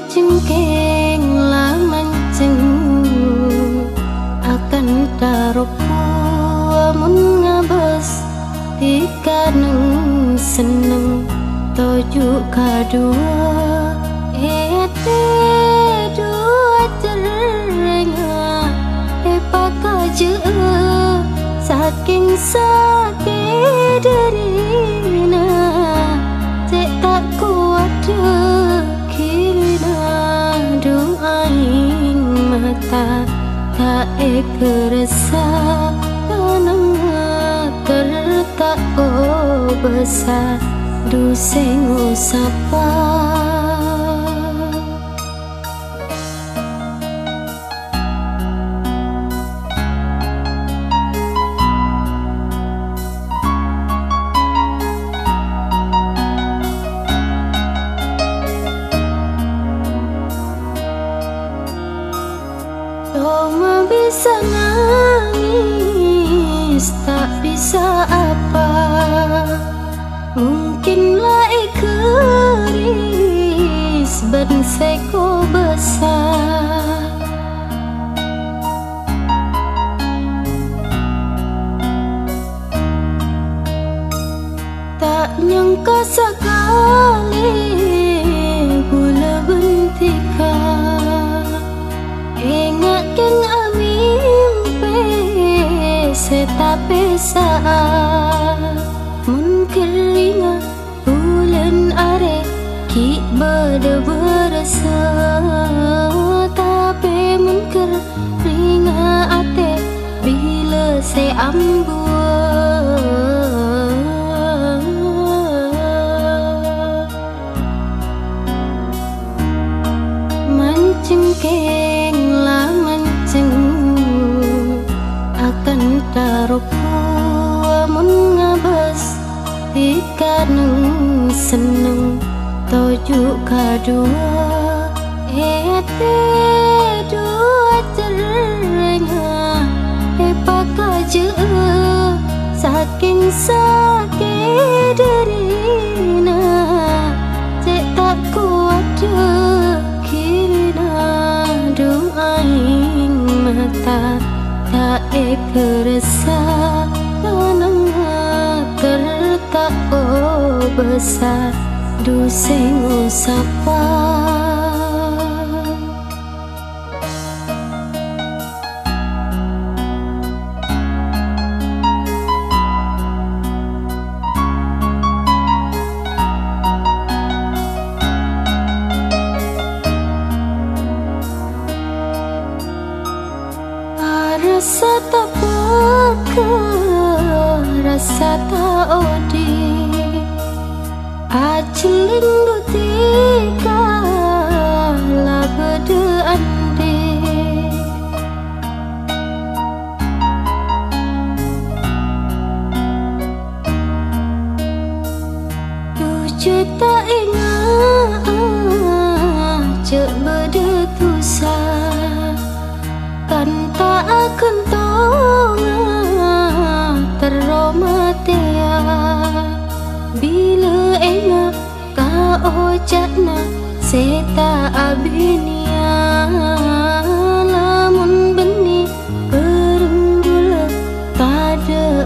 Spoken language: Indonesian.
Mancengking lah manceng akan taruh mun ngabes tika neng seneng toju kadua ete dua terenga pakaje saking sakit derina cek tak kuat kirina doaing mata tak kerasa tanang tertak besar duseng usapa. Cuma bisa nangis, tak bisa apa. Mungkinlah keris ban seko besar. Tak nyangka sekali gula bentika. Ingatkan amimpe setape saat mun keringat bulan are ki beda berasa tapi mun keringat ate bila se mancengking lah manceng akan taruh mun ngabes tika neng seneng toju kadua ete dua terenga pakaje saking sakit derina cek tak kuat doaing mata tak kerasa tanang tertak besar duseng usapa. Rasa tak peka, rasa tak odi aciling butika lah bede ande tujuh tak ingat cek bede tusah kan tak akan tonga teromatea bila enak ka ojatna seta abinia lamun benih berenggula kada